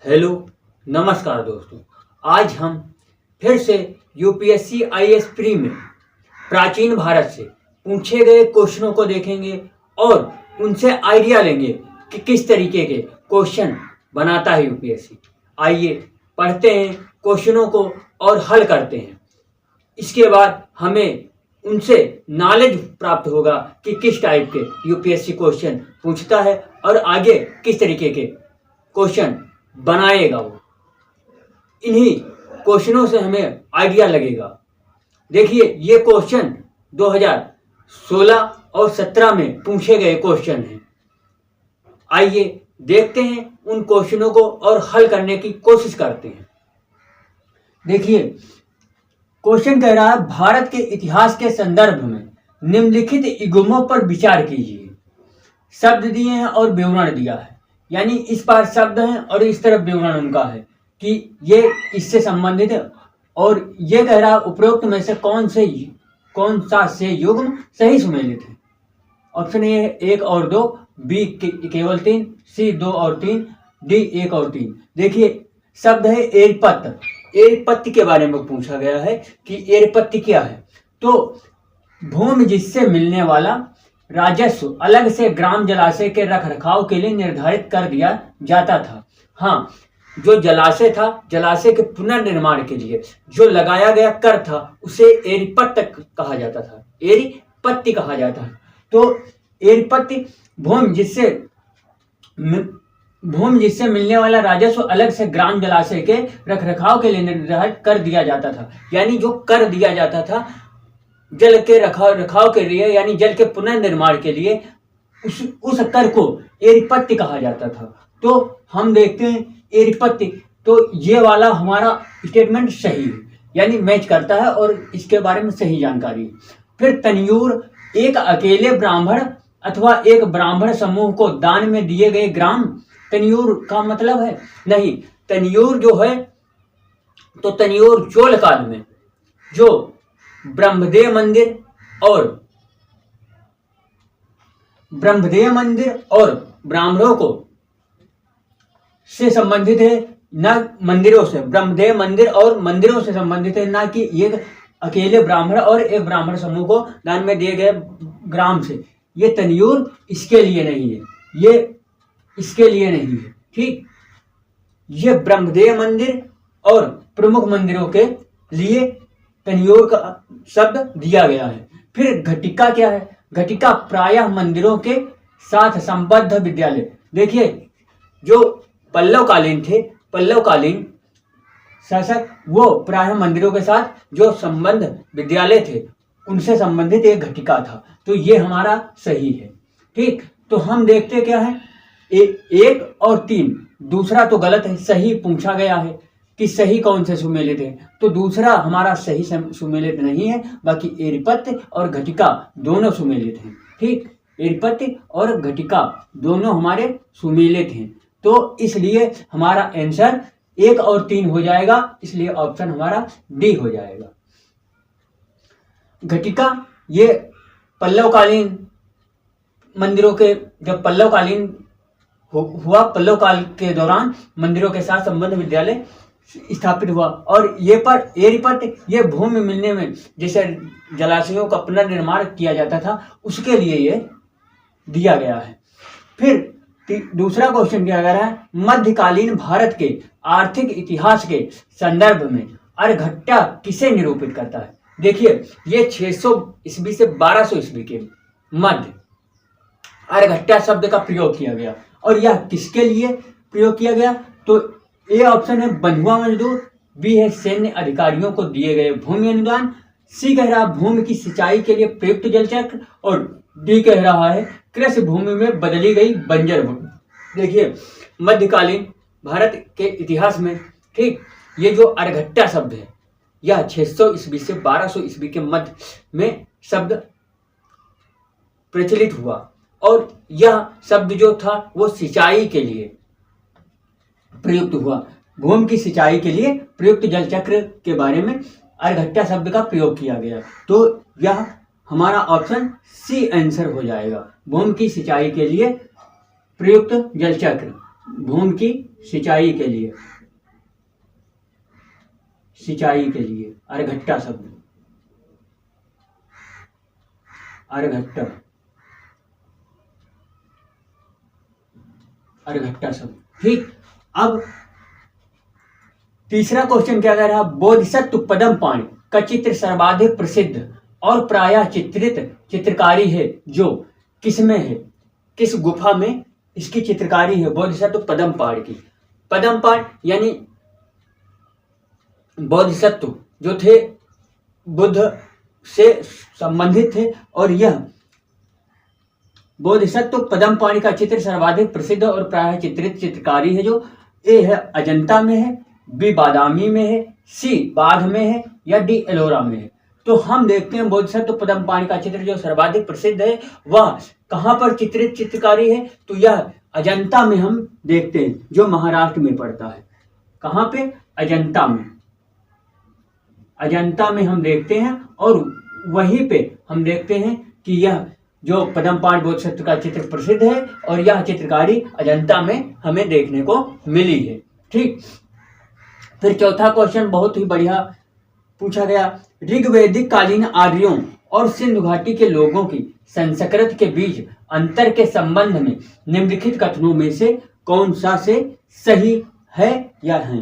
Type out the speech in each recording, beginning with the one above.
Hello, नमस्कार दोस्तों। आज हम फिर से यूपीएससी आईएएस प्री में प्राचीन भारत से पूछे गए क्वेश्चनों को देखेंगे और उनसे आइडिया लेंगे कि किस तरीके के क्वेश्चन बनाता है यूपीएससी। आइए पढ़ते हैं क्वेश्चनों को और हल करते हैं। इसके बाद हमें उनसे नॉलेज प्राप्त होगा कि किस टाइप के यूपीएससी क्वेश्चन पूछता है और आगे किस तरीके के क्वेश्चन बनाएगा वो। इन्हीं क्वेश्चनों से हमें आइडिया लगेगा। देखिए, ये क्वेश्चन 2016 और 17 में पूछे गए क्वेश्चन हैं। आइए देखते हैं उन क्वेश्चनों को और हल करने की कोशिश करते हैं। देखिए, क्वेश्चन कह रहा है, भारत के इतिहास के संदर्भ में निम्नलिखित युग्मों पर विचार कीजिए। शब्द दिए हैं और विवरण दिया है, यानी इस पार शब्द हैं और इस तरफ विवरण उनका है कि ये इससे संबंधित है। और ये कह रहा है उपरोक्त में से कौन सा से युग्म सही सुमेलित है। ऑप्शन ए 1 और 2, बी केवल 3, सी 2 और 3, डी 1 और 3। देखिए, शब्द है एरपत्य। एरपत्य के बारे में पूछा गया है कि एरपत्य क्या है। तो भूमि जिससे मिलने वाला राजस्व अलग से ग्राम जलाशय के रखरखाव के लिए निर्धारित कर दिया जाता था। हाँ, जो जलाशय था, जलाशय के पुनर्निर्माण के लिए जो लगाया गया कर था उसे एरिपत्य कहा जाता था। एरिपत्य कहा जाता है। तो एरिपत्य भूमि जिससे मिलने वाला राजस्व अलग से ग्राम जलाशय के रखरखाव के लिए निर्धारित कर दिया जाता था, यानी जो कर दिया जाता था जल के रखाव के लिए, यानी जल के पुनर्निर्माण के लिए, उस कर को एरिपत्य कहा जाता था। तो हम देखते हैं एरिपत्य, तो ये वाला हमारा स्टेटमेंट सही है, यानी मैच करता है और इसके बारे में सही जानकारी है। फिर तनयूर एक अकेले ब्राह्मण अथवा एक ब्राह्मण समूह को दान में दिए गए ग्राम तनयूर का मतलब है। नहीं, तनयूर जो है, तो तनयूर चोल काल में जो ब्रह्मदेव मंदिर और ब्राह्मणों को से संबंधित है, न मंदिरों से। ब्रह्मदेव मंदिर और मंदिरों से संबंधित है, ना कि एक अकेले ब्राह्मण और एक ब्राह्मण समूह को दान में दिए गए ग्राम से। ये तनयूर इसके लिए नहीं है, ये इसके लिए नहीं है। ठीक, ये ब्रह्मदेव मंदिर और प्रमुख मंदिरों के लिए तनयूर का शब्द दिया गया है। फिर घटिका क्या है? घटिका प्रायः मंदिरों के साथ संबद्ध विद्यालय। देखिए, जो पल्लवकालीन थे, पल्लवकालीन शासक, वो प्रायः मंदिरों के साथ जो संबंध विद्यालय थे उनसे संबंधित एक घटिका था। तो ये हमारा सही है। ठीक, तो हम देखते क्या है, 1 और 3, दूसरा तो गलत है, सही पूछा गया है कि सही कौन से सुमेलित है, तो दूसरा हमारा सही सुमेलित नहीं है। बाकी एरिपत्य और घटिका दोनों सुमेलित हैं। ठीक, एरिपत्य और घटिका दोनों हमारे सुमेलित हैं, तो इसलिए हमारा आंसर 1 और 3 हो जाएगा, इसलिए ऑप्शन हमारा डी हो जाएगा। घटिका ये पल्लवकालीन मंदिरों के, जब पल्लवकालीन हुआ, पल्लव काल के दौरान मंदिरों के साथ संबंध विद्यालय स्थापित हुआ। और ये पर एरिपत्य, ये भूमि मिलने में जैसे जलाशयों का पुनर्निर्माण किया जाता था उसके लिए ये दिया गया है। फिर दूसरा क्वेश्चन क्या कह रहा है, मध्यकालीन भारत के आर्थिक इतिहास के संदर्भ में अर्घट्टा किसे निरूपित करता है। देखिए, ये 600 ईस्वी से 1200 ईस्वी के मध्य अर्घट्टा शब्द का प्रयोग किया गया। और यह किसके लिए प्रयोग किया गया, तो ए ऑप्शन है बंधुआ मजदूर, बी है सैन्य अधिकारियों को दिए गए भूमि अनुदान, सी कह रहा भूमि की सिंचाई के लिए प्रयुक्त जल चक्र, और डी कह रहा है कृषि भूमि में बदली गई बंजर भूमि। देखिए, मध्यकालीन भारत के इतिहास में, ठीक, ये जो अर्घट्टा शब्द है यह 600 ईस्वी से 1200 ईस्वी के मध्य में शब्द प्रचलित हुआ। और यह शब्द जो था वो सिंचाई के लिए प्रयुक्त हुआ। भूमि की सिंचाई के लिए प्रयुक्त जल चक्र के बारे में अर्घट्टा शब्द का प्रयोग किया गया। तो यह हमारा ऑप्शन सी आंसर हो जाएगा, भूमि की सिंचाई के लिए प्रयुक्त जल चक्र। भूमि की सिंचाई के लिए, सिंचाई के लिए अर्घट्टा शब्द, अर्घट्टा, अर्घट्टा शब्द। ठीक, अब तीसरा क्वेश्चन क्या कह रहा, बोधिसत्व पदम पाणि का चित्र सर्वाधिक प्रसिद्ध और प्रायः चित्रित चित्रकारी है जो किसमें है, किस गुफा में इसकी चित्रकारी है बोधिसत्व पदम पाणि की। पदम पाणि यानी बोधिसत्व जो थे बुद्ध से संबंधित थे, और यह बोधिसत्व पदम पाणि का चित्र सर्वाधिक प्रसिद्ध और प्रायः चित्रित चित्रकारी है जो ए है अजंता में है, बी बादामी में है, सी बाघ में है, या डी एलोरा में है। तो हम देखते हैं बोधिसत्व पदम पाणि का चित्र जो सर्वाधिक प्रसिद्ध है वह कहाँ पर चित्रित चित्रकारी है, तो यह अजंता में हम देखते हैं जो महाराष्ट्र में पड़ता है। कहाँ पे, अजंता में, अजंता में हम देखते हैं, और वहीं पे हम देखते हैं कि यह जो पदम पाणि बोधिसत्व का चित्र प्रसिद्ध है और यह चित्रकारी अजंता में हमें देखने को मिली है। ठीक, फिर चौथा क्वेश्चन बहुत ही बढ़िया पूछा गया, ऋग्वैदिक कालीन आर्यों और सिंधु घाटी के लोगों की संस्कृत के बीच अंतर के संबंध में निम्नलिखित कथनों में से कौन सा से सही है या है।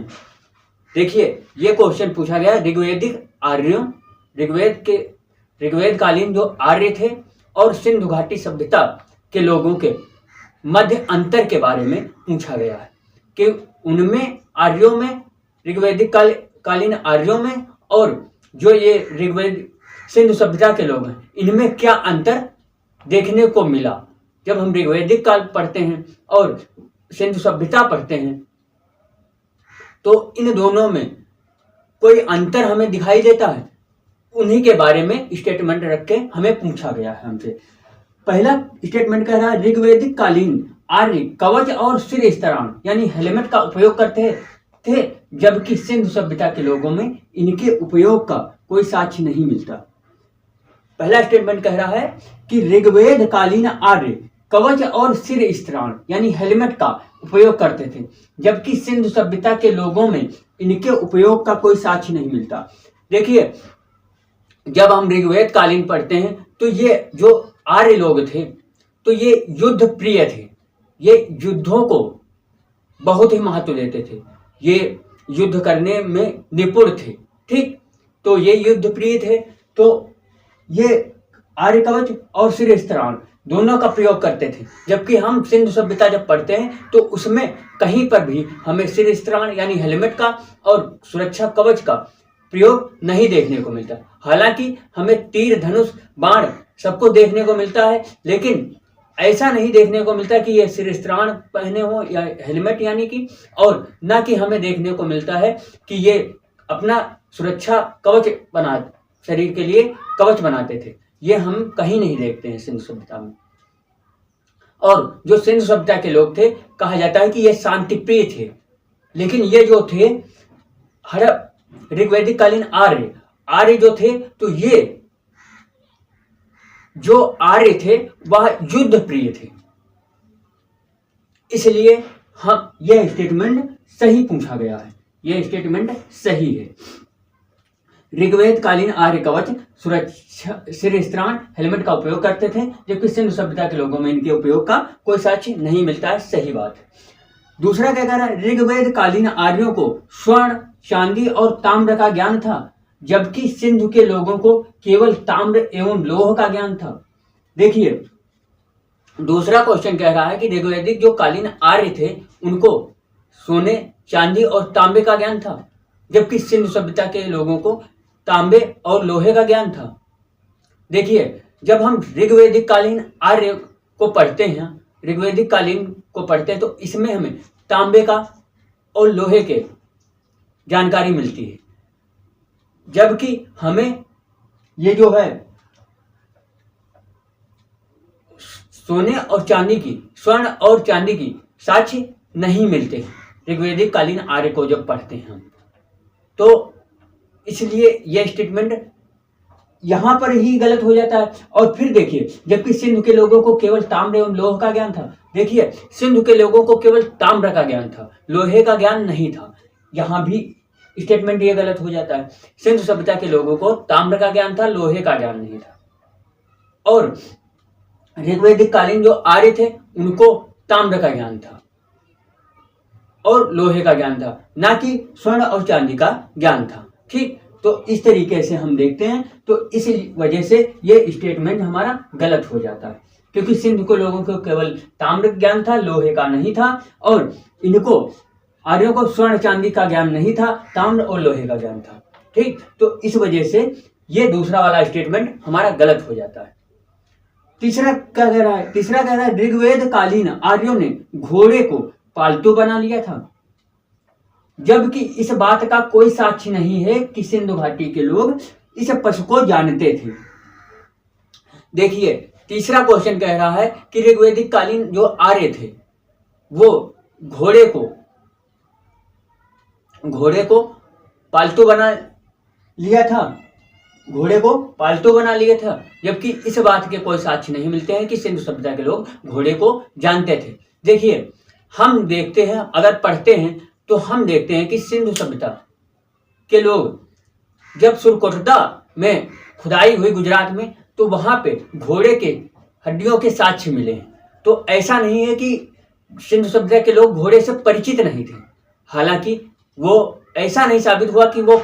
देखिए ये क्वेश्चन पूछा गया, ऋग्वैदिक आर्यों, ऋग्वेद कालीन जो आर्य थे और सिंधु घाटी सभ्यता के लोगों के मध्य अंतर के बारे में पूछा गया है कि उनमें आर्यों में, ऋग्वैदिक कालीन आर्यों में और जो ये ऋग्वेद सिंधु सभ्यता के लोग हैं इनमें क्या अंतर देखने को मिला। जब हम ऋग्वैदिक काल पढ़ते हैं और सिंधु सभ्यता पढ़ते हैं तो इन दोनों में कोई अंतर हमें दिखाई देता है, उन्हीं के बारे में स्टेटमेंट रख के हमें पूछा गया है हमसे। पहला स्टेटमेंट कह रहा है, ऋग्वैदिक कालीन आर्य कवच और सिर स्तराण यानी हेलमेट का उपयोग करते थे, जबकि सिंधु सभ्यता के लोगों में इनके उपयोग का कोई साक्ष्य नहीं मिलता। पहला स्टेटमेंट कह रहा है कि ऋग्वेद कालीन आर्य कवच और सिर स्तराण यानी हेलमेट का उपयोग करते थे, जबकि सिंधु सभ्यता के लोगों में इनके उपयोग का कोई साक्ष्य नहीं मिलता। देखिए जब हम ऋग्वेद कालीन पढ़ते हैं तो ये जो आर्य लोग थे तो ये युद्ध प्रिय थे, ये युद्धों को बहुत ही महत्व देते थे, ये युद्ध करने में निपुण थे। ठीक, तो ये युद्ध प्रिय थे, तो ये आर्य कवच और सिर स्तराण दोनों का प्रयोग करते थे, जबकि हम सिंधु सभ्यता जब पढ़ते हैं तो उसमें कहीं पर भी हमें सिर स्तराण यानी हेलमेट का और सुरक्षा कवच का प्रयोग नहीं देखने को मिलता। हालांकि हमें तीर धनुष बाण सबको देखने को मिलता है, लेकिन ऐसा नहीं देखने को मिलता कि ये सिर स्तराण पहने हो या हेलमेट यानी कि, और ना कि हमें देखने को मिलता है कि ये अपना सुरक्षा कवच बना, शरीर के लिए कवच बनाते थे। ये हम कहीं नहीं देखते हैं सिंधु सभ्यता में। और जो सिंधु सभ्यता के लोग थे कहा जाता है कि ये शांति प्रिय थे, लेकिन ये जो थे हर ऋग्वैदिक कालीन आर्य जो थे तो ये जो आर्य थे वह युद्ध प्रिय थे, इसलिए हम यह स्टेटमेंट सही पूछा गया है, यह स्टेटमेंट सही है। ऋग्वेद कालीन आर्य कवच सुरक्षा सिर स्तराण हेलमेट का उपयोग करते थे, जबकि सिंधु सभ्यता के लोगों में इनके उपयोग का कोई साक्ष्य नहीं मिलता है, सही बात है। दूसरा क्या कह रहा है, ऋग्वेद कालीन आर्यों को स्वर्ण चांदी और ताम्र का ज्ञान था, जबकि सिंधु के लोगों को केवल ताम्र एवं लोह का ज्ञान था। देखिए दूसरा क्वेश्चन कह रहा है कि ऋग्वैदिक जो कालीन आर्य थे उनको सोने चांदी और तांबे का ज्ञान था, जबकि सिंधु सभ्यता के लोगों को तांबे और लोहे का ज्ञान था। देखिए जब हम ऋग्वैदिक कालीन आर्य को पढ़ते हैं, ऋग्वैदिक कालीन को पढ़ते हैं तो इसमें हमें तांबे का और लोहे के जानकारी मिलती है, जबकि हमें ये जो है सोने और चांदी की, स्वर्ण और चांदी की साक्ष्य नहीं मिलते ऋग्वैदिक कालीन आर्य को जब पढ़ते हैं हम, तो इसलिए यह स्टेटमेंट यहां पर ही गलत हो जाता है। और फिर देखिए जबकि सिंधु के लोगों को केवल ताम्र एवं लोह का ज्ञान था, देखिए, सिंधु के लोगों को केवल ताम्र का ज्ञान था, लोहे का ज्ञान नहीं था। यहाँ भी स्टेटमेंट ये गलत हो जाता है। सिंधु सभ्यता के लोगों को ताम्र का ज्ञान था, लोहे का ज्ञान नहीं था। और ऋग्वैदिक कालीन जो आर्य थे उनको ताम्र का ज्ञान था और लोहे का ज्ञान था, ना कि स्वर्ण और चांदी का ज्ञान था। ठीक, तो इस तरीके से हम देखते हैं, तो इस वजह से ये स्टेटमेंट हमारा गलत हो जाता है, क्योंकि सिंधु के लोगों को केवल ताम्र ज्ञान था, लोहे का नहीं था, और इनको आर्यों को स्वर्ण चांदी का ज्ञान नहीं था, ताम्र और लोहे का ज्ञान था। ठीक, तो इस वजह से ये दूसरा वाला स्टेटमेंट हमारा गलत हो जाता है। तीसरा क्या कह रहा है? तीसरा कह रहा है ऋग्वेद कालीन आर्यों ने घोड़े को पालतू बना लिया था, जबकि इस बात का कोई साक्ष्य नहीं है कि सिंधु घाटी के लोग इस पशु को जानते थे। देखिए, तीसरा क्वेश्चन कह रहा है कि ऋग्वैदिक कालीन जो आर्य थे वो घोड़े को पालतू बना लिया था, घोड़े को पालतू बना लिया था, जबकि इस बात के कोई साक्ष्य नहीं मिलते हैं कि सिंधु सभ्यता के लोग घोड़े को जानते थे। देखिए, हम देखते हैं, अगर पढ़ते हैं तो हम देखते हैं कि सिंधु सभ्यता के लोग जब सुरकोटदा में खुदाई हुई गुजरात में, तो वहां पे घोड़े के हड्डियों के साक्ष्य मिले हैं। तो ऐसा नहीं है कि सिंधु सभ्यता के लोग घोड़े से परिचित नहीं थे। हालांकि वो ऐसा नहीं साबित हुआ कि वो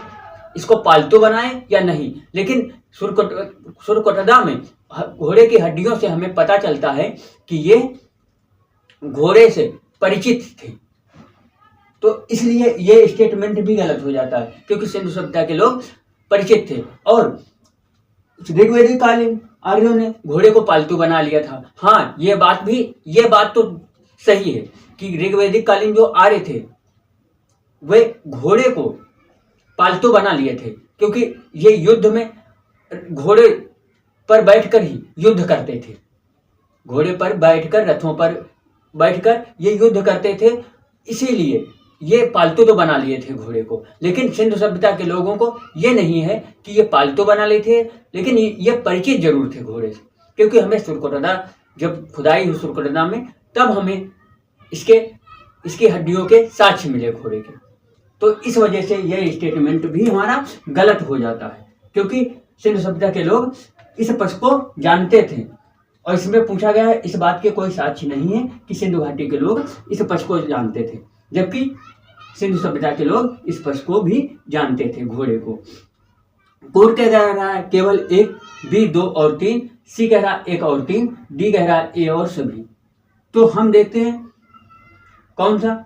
इसको पालतू बनाए या नहीं, लेकिन सुरकोटदा में घोड़े की हड्डियों से हमें पता चलता है कि ये घोड़े से परिचित थे। तो इसलिए ये स्टेटमेंट भी गलत हो जाता है, क्योंकि सिंधु सभ्यता के लोग परिचित थे और ऋग्वैदिक कालीन आर्यों ने घोड़े को पालतू बना लिया था। हाँ, ये बात तो सही है कि ऋग्वैदिक कालीन जो आर्य थे वे घोड़े को पालतू बना लिए थे, क्योंकि ये युद्ध में घोड़े पर बैठकर ही युद्ध करते थे। घोड़े पर बैठकर, रथों पर बैठकर ये युद्ध करते थे, इसीलिए ये पालतू तो बना लिए थे घोड़े को। लेकिन सिंधु सभ्यता के लोगों को ये नहीं है कि ये पालतू बना लिए थे, लेकिन ये परिचित जरूर थे घोड़े से, क्योंकि हमें सुरकोटदा, जब खुदाई हुई सुरकोटदा में, तब हमें इसकी हड्डियों के साक्ष्य मिले घोड़े के। तो इस वजह से यह स्टेटमेंट भी हमारा गलत हो जाता है, क्योंकि सिंधु सभ्यता के लोग इस पशु को जानते थे और इसमें पूछा गया है, इस बात के कोई साक्ष्य नहीं है कि सिंधु घाटी के लोग इस पशु को जानते थे, जबकि सिंधु सभ्यता के लोग इस पशु को भी जानते थे, घोड़े को। कोड क्या कह रहा है? केवल एक, बी 2 और 3, सी कह रहा है 1 और 3, डी कह रहा है ए और सभी। तो हम देखते हैं कौन सा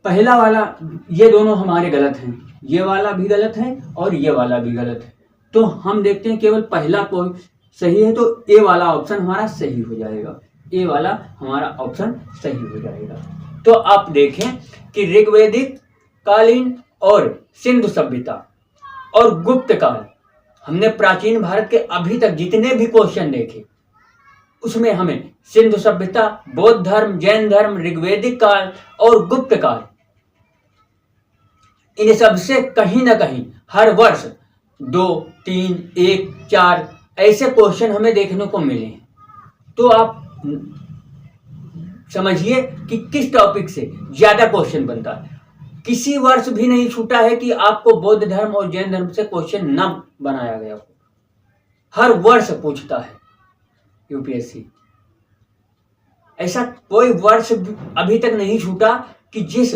पहला वाला, ये दोनों हमारे गलत हैं, ये वाला भी गलत है और ये वाला भी गलत है। तो हम देखते हैं केवल पहला कोई सही है, तो ए वाला ऑप्शन हमारा सही हो जाएगा, ए वाला हमारा ऑप्शन सही हो जाएगा। तो आप देखें कि ऋग्वैदिक कालीन और सिंधु सभ्यता और गुप्त काल, हमने प्राचीन भारत के अभी तक जितने भी क्वेश्चन देखे उसमें हमें सिंधु सभ्यता, बौद्ध धर्म, जैन धर्म, ऋग्वैदिक काल और गुप्त काल, इन सबसे कहीं ना कहीं हर वर्ष 2, 3, 1, 4 ऐसे क्वेश्चन हमें देखने को मिले हैं। तो आप समझिए कि किस टॉपिक से ज्यादा क्वेश्चन बनता है। किसी वर्ष भी नहीं छूटा है कि आपको बौद्ध धर्म और जैन धर्म से क्वेश्चन न बनाया गया हो, हर वर्ष पूछता है यूपीएससी। ऐसा कोई वर्ष अभी तक नहीं छूटा कि जिस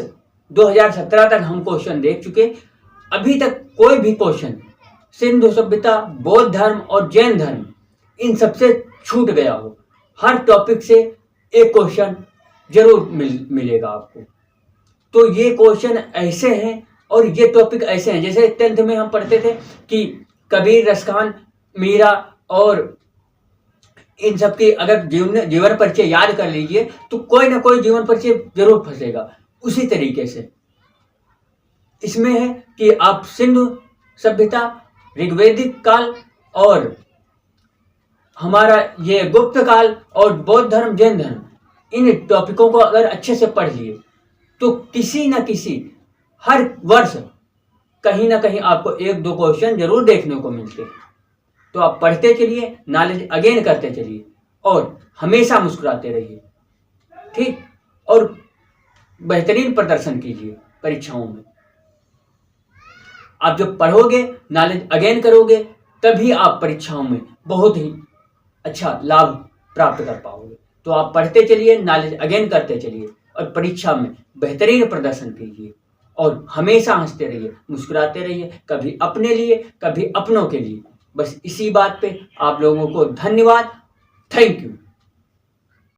2017 तक हम क्वेश्चन देख चुके, अभी तक कोई भी क्वेश्चन सिंधु सभ्यता, बौद्ध धर्म और जैन धर्म इन सबसे छूट गया हो। हर टॉपिक से एक क्वेश्चन जरूर मिलेगा आपको। तो ये क्वेश्चन ऐसे हैं और ये टॉपिक ऐसे हैं, जैसे 10th में हम पढ़ते थे कि कबीर, रसखान, मीरा और इन सब की अगर जीवन परिचय याद कर लीजिए तो कोई ना कोई जीवन परिचय जरूर फंसेगा। उसी तरीके से इसमें है कि आप सिंधु सभ्यता, ऋग्वैदिक काल और हमारा ये गुप्त काल और बौद्ध धर्म, जैन धर्म, इन टॉपिकों को अगर अच्छे से पढ़ लिए तो किसी न किसी हर वर्ष कहीं ना कहीं आपको 1-2 क्वेश्चन जरूर देखने को मिलते हैं। तो आप पढ़ते चलिए, नॉलेज अगेन करते चलिए और हमेशा मुस्कुराते रहिए। ठीक, और बेहतरीन प्रदर्शन कीजिए परीक्षाओं में। आप जब पढ़ोगे, नॉलेज अगेन करोगे, तभी आप परीक्षाओं में बहुत ही अच्छा लाभ प्राप्त कर पाओगे। तो आप पढ़ते चलिए, नॉलेज अगेन करते चलिए और परीक्षा में बेहतरीन प्रदर्शन कीजिए और हमेशा हंसते रहिए, मुस्कुराते रहिए, कभी अपने लिए, कभी अपनों के लिए। बस इसी बात पे आप लोगों को धन्यवाद। Thank you.